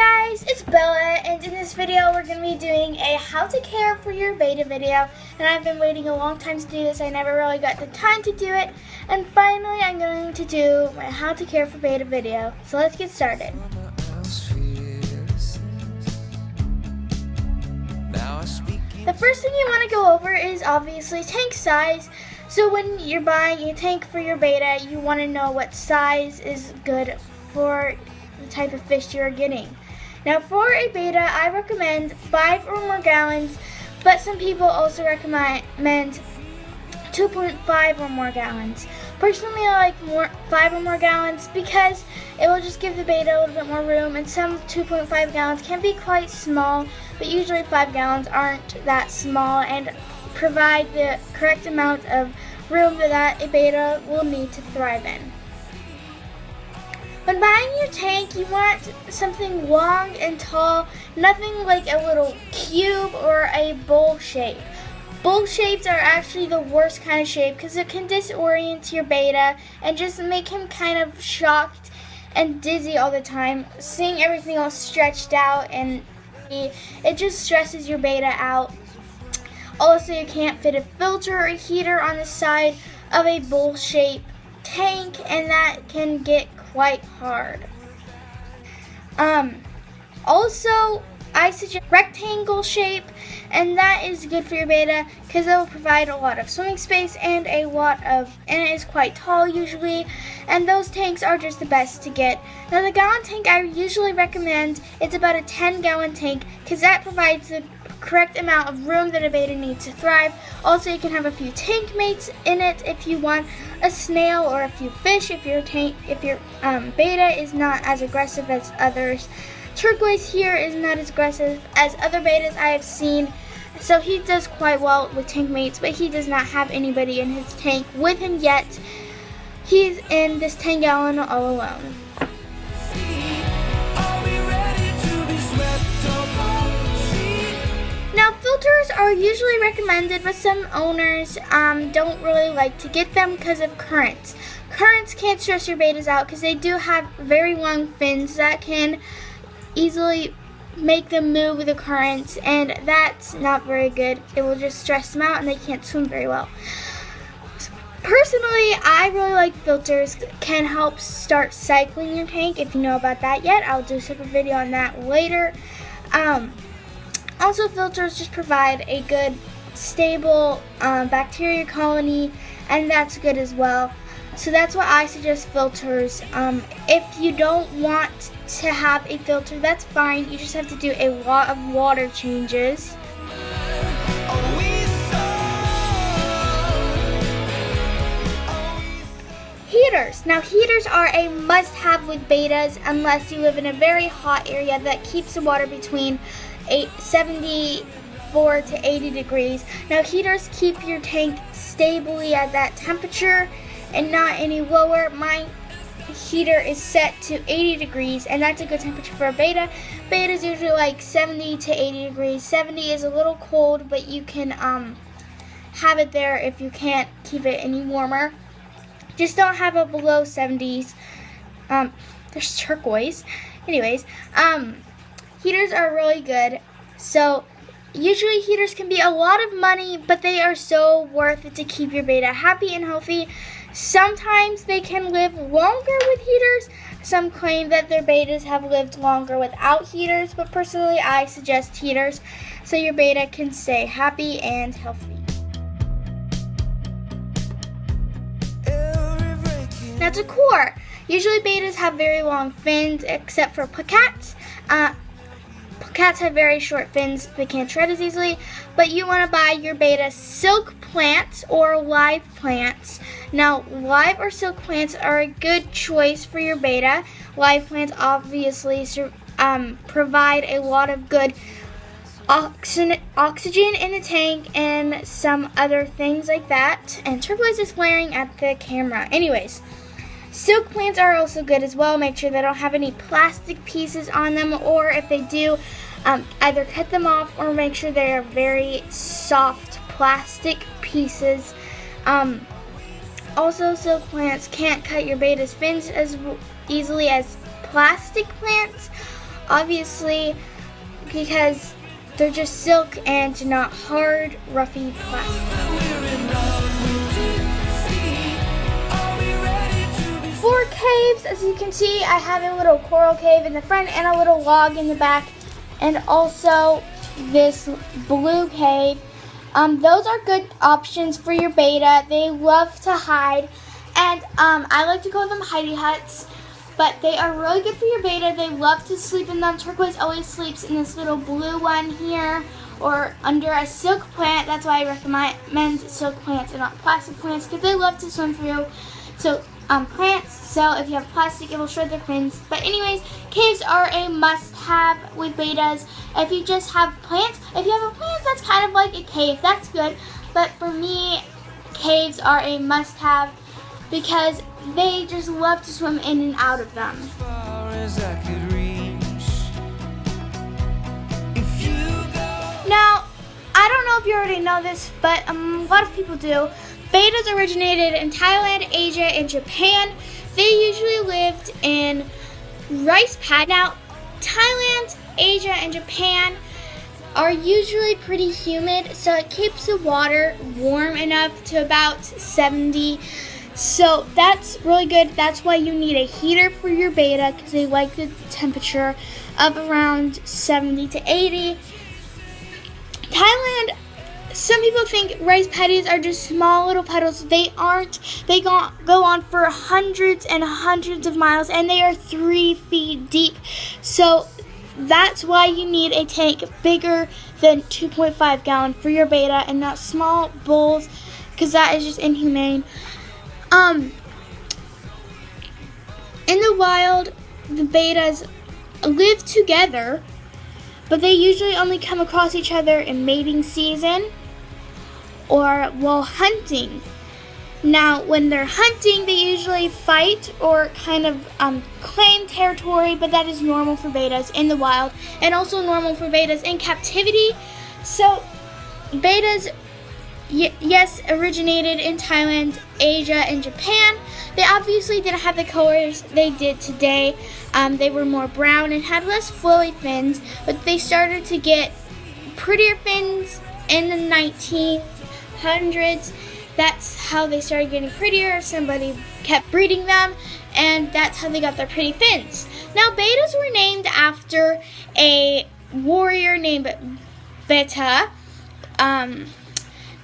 Hi guys, it's Bella, and in this video we're going to be doing a how to care for your betta video. And I've been waiting a long time to do this. I never really got the time to do it, and finally I'm going to do my how to care for betta video. So let's get started. The first thing you want to go over is obviously tank size. So when you're buying a tank for your betta, you want to know what size is good for the type of fish you're getting. Now for a betta, I recommend 5 or more gallons, but some people also recommend 2.5 or more gallons. Personally, I like 5 or more gallons because it will just give the betta a little bit more room, and some 2.5 gallons can be quite small, but usually 5 gallons aren't that small and provide the correct amount of room that a betta will need to thrive in. When buying your tank, you want something long and tall, nothing like a little cube or a bowl shape. Bowl shapes are actually the worst kind of shape because it can disorient your betta and just make him kind of shocked and dizzy all the time, seeing everything all stretched out, and it just stresses your betta out. Also, you can't fit a filter or a heater on the side of a bowl shape tank, and that can get quite hard. Also, I suggest rectangle shape, and that is good for your betta because it will provide a lot of swimming space and it is quite tall usually, and those tanks are just the best to get. Now the gallon tank I usually recommend, it's about a 10-gallon tank because that provides the correct amount of room that a betta needs to thrive. Also, you can have a few tank mates in it if you want a snail or a few fish if your betta is not as aggressive as others. Turquoise here is not as aggressive as other bettas I have seen, so he does quite well with tank mates, but he does not have anybody in his tank with him yet. He's in this 10-gallon all alone. Now filters are usually recommended, but some owners don't really like to get them because of currents. Currents can stress your bettas out because they do have very long fins that can easily make them move with the currents, and that's not very good. It will just stress them out and they can't swim very well. Personally, I really like filters. Can help start cycling your tank. If you know about that yet, I'll do a separate video on that later. Also, filters just provide a good, stable bacteria colony, and that's good as well. So that's why I suggest filters. If you don't want to have a filter, that's fine. You just have to do a lot of water changes. Heaters. Now heaters are a must-have with bettas unless you live in a very hot area that keeps the water between 74 to 80 degrees. Now heaters keep your tank stably at that temperature and not any lower. My heater is set to 80 degrees, and that's a good temperature for a betta. Betta is usually like 70 to 80 degrees. 70 is a little cold, but you can have it there if you can't keep it any warmer. Just don't have it below 70s. There's turquoise. Anyways, heaters are really good. So usually heaters can be a lot of money, but they are so worth it to keep your betta happy and healthy. Sometimes they can live longer with heaters. Some claim that their bettas have lived longer without heaters, but personally I suggest heaters so your betta can stay happy and healthy. Now decor. Usually bettas have very long fins except for placats. Cats have very short fins, they can't shred as easily, but you want to buy your betta silk plants or live plants. Now, live or silk plants are a good choice for your betta. Live plants obviously provide a lot of good oxygen in the tank and some other things like that. And turquoise is flaring at the camera. Anyways, silk plants are also good as well. Make sure they don't have any plastic pieces on them, or if they do, either cut them off or make sure they are very soft plastic pieces. Also, silk plants can't cut your betta's fins as easily as plastic plants. obviously, because they're just silk and not hard, roughy plastic. For caves, as you can see, I have a little coral cave in the front and a little log in the back, and also this blue cave. Those are good options for your betta. They love to hide, and I like to call them HIDIE huts, but they are really good for your betta. They love to sleep in them. Turquoise always sleeps in this little blue one here, or under a silk plant. That's why I recommend silk plants and not plastic plants, because they love to swim through. So plants, so if you have plastic, it will shred their fins. But anyways, caves are a must-have with bettas. If you just have plants, if you have a plant that's kind of like a cave, that's good. But for me, caves are a must-have because they just love to swim in and out of them. Now, I don't know if you already know this, but a lot of people do. Bettas originated in Thailand, Asia, and Japan. They usually lived in rice paddies. Now, Thailand, Asia, and Japan are usually pretty humid, so it keeps the water warm enough to about 70. So that's really good. That's why you need a heater for your betta, because they like the temperature of around 70 to 80. Thailand, some people think rice paddies are just small little puddles. They aren't. They go on for hundreds and hundreds of miles, and they are 3 feet deep. So that's why you need a tank bigger than 2.5 gallon for your betta and not small bowls, because that is just inhumane. In the wild, the bettas live together, but they usually only come across each other in mating season or while hunting. Now, when they're hunting, they usually fight or kind of claim territory, but that is normal for bettas in the wild and also normal for bettas in captivity. So, bettas, yes, originated in Thailand, Asia, and Japan. They obviously didn't have the colors they did today. They were more brown and had less flowy fins, but they started to get prettier fins in the 1900s. That's how they started getting prettier. Somebody kept breeding them, and that's how they got their pretty fins. Now, bettas were named after a warrior named Betta.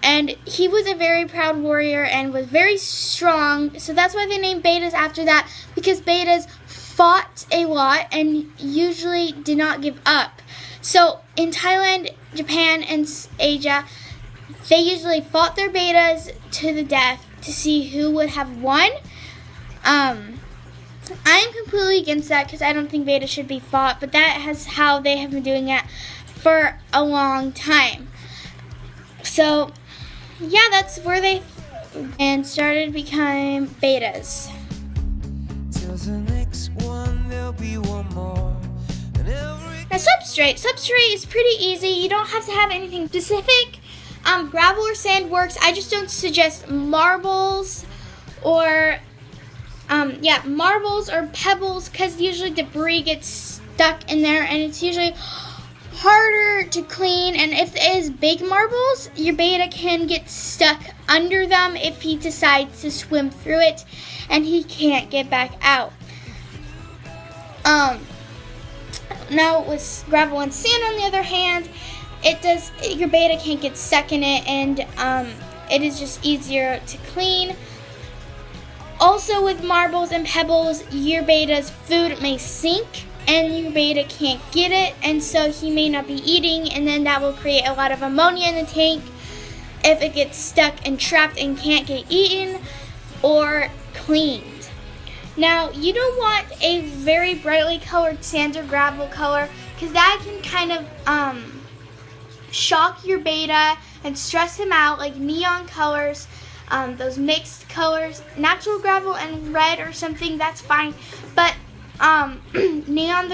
And he was a very proud warrior and was very strong. So that's why they named bettas after that, because bettas fought a lot and usually did not give up. So in Thailand, Japan, and Asia, they usually fought their bettas to the death to see who would have won. I am completely against that because I don't think bettas should be fought, but that is how they have been doing it for a long time. So yeah, that's where they and started becoming bettas. Now, substrate is pretty easy. You don't have to have anything specific. Gravel or sand works. I just don't suggest marbles or marbles or pebbles, because usually debris gets stuck in there and it's usually harder to clean. And if it is big marbles, your betta can get stuck under them if he decides to swim through it and he can't get back out. Now with gravel and sand, on the other hand, your betta can't get stuck in it, and it is just easier to clean. Also with marbles and pebbles, your betta's food may sink and your betta can't get it, and so he may not be eating, and then that will create a lot of ammonia in the tank if it gets stuck and trapped and can't get eaten or cleaned. Now, you don't want a very brightly colored sand or gravel color, because that can kind of shock your betta and stress him out, like neon colors, those mixed colors. Natural gravel and red or something, that's fine, but neon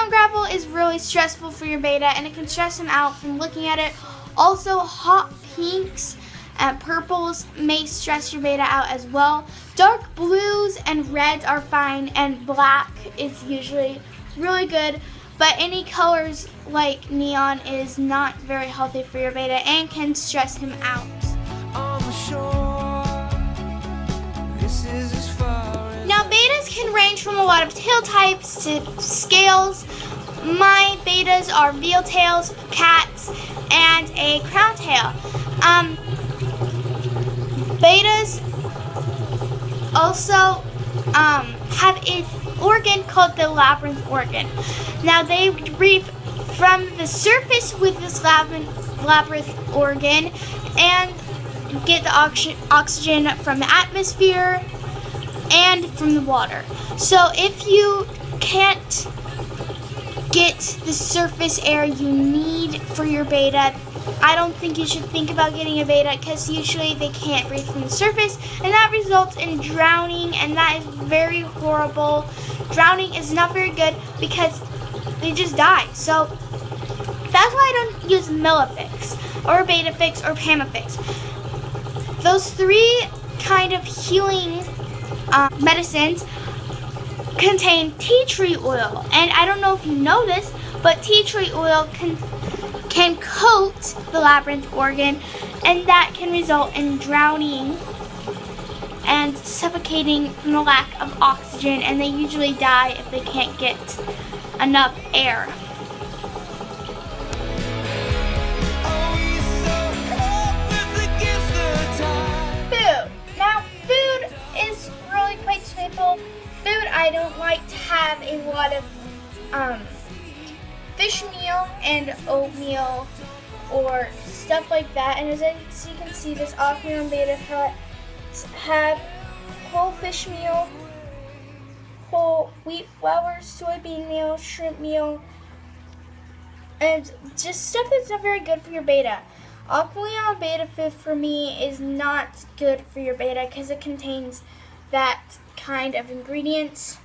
gravel is really stressful for your betta, and it can stress him out from looking at it. Also, hot pinks and purples may stress your betta out as well. Dark blues and reds are fine, and black is usually really good. but any colors like neon is not very healthy for your betta and can stress him out. Now bettas can range from a lot of tail types to scales. My bettas are veal tails, cats, and a crown tail. Bettas also have an organ called the labyrinth organ. Now they breathe from the surface with this labyrinth organ and get the oxygen from the atmosphere and from the water. So if you can't get the surface air you need for your betta, I don't think you should think about getting a betta, because usually they can't breathe from the surface, and that results in drowning, and that is very horrible. Drowning is not very good because they just die. So that's why I don't use Millifix or BettaFix or PamaFix. Those three kind of healing medicines contain tea tree oil, and I don't know if you know this, but tea tree oil can coat the labyrinth organ, and that can result in drowning and suffocating from the lack of oxygen, and they usually die if they can't get enough air. Food. Now food is really quite simple. Food, I don't like to have a lot of fish meal and oatmeal or stuff like that. And as you can see, this AQUARIUM betta pellets have whole fish meal, whole wheat flour, soybean meal, shrimp meal, and just stuff that's not very good for your betta. AQUARIUM betta food for me is not good for your betta because it contains that kind of ingredients.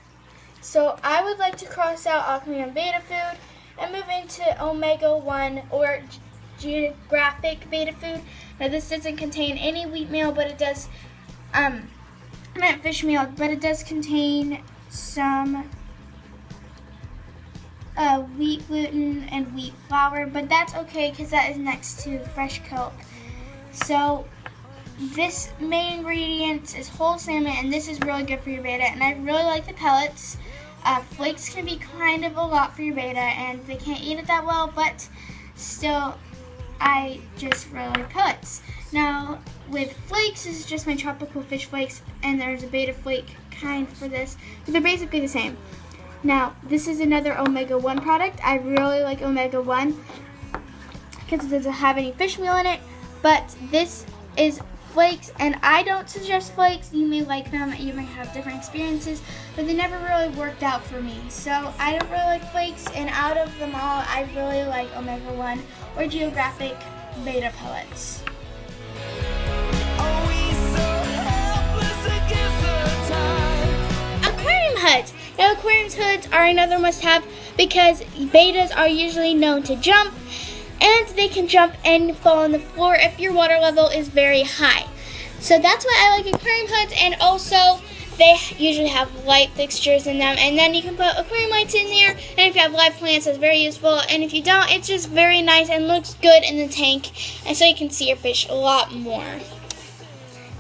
So I would like to cross out AQUARIUM betta food and move into omega-1 or geographic betta food. Now this doesn't contain any wheat meal, but it does, not fish meal, but it does contain some wheat gluten and wheat flour, but that's okay because that is next to fresh milk. So this main ingredient is whole salmon, and this is really good for your betta, and I really like the pellets. Flakes can be kind of a lot for your betta, and they can't eat it that well, but still, I just really like pellets. Now, with flakes, this is just my tropical fish flakes, and there's a betta flake kind for this, but they're basically the same. Now, this is another omega-1 product. I really like omega-1 because it doesn't have any fish meal in it, but this is flakes, and I don't suggest flakes. You may like them, you may have different experiences, but they never really worked out for me. So I don't really like flakes, and out of them all, I really like omega-1 or geographic betta pellets. Aquarium hoods. Now aquarium hoods are another must-have because bettas are usually known to jump, and they can jump and fall on the floor if your water level is very high. So that's why I like aquarium hoods, and also they usually have light fixtures in them, and then you can put aquarium lights in there, and if you have live plants, it's very useful, and if you don't, it's just very nice and looks good in the tank, and so you can see your fish a lot more.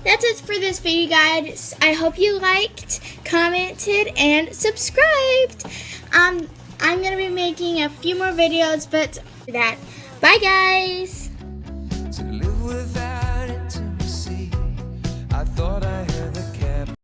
That's it for this video, guys. I hope you liked, commented, and subscribed. I'm going to be making a few more videos, but that. Bye, guys. To live without intimacy, I thought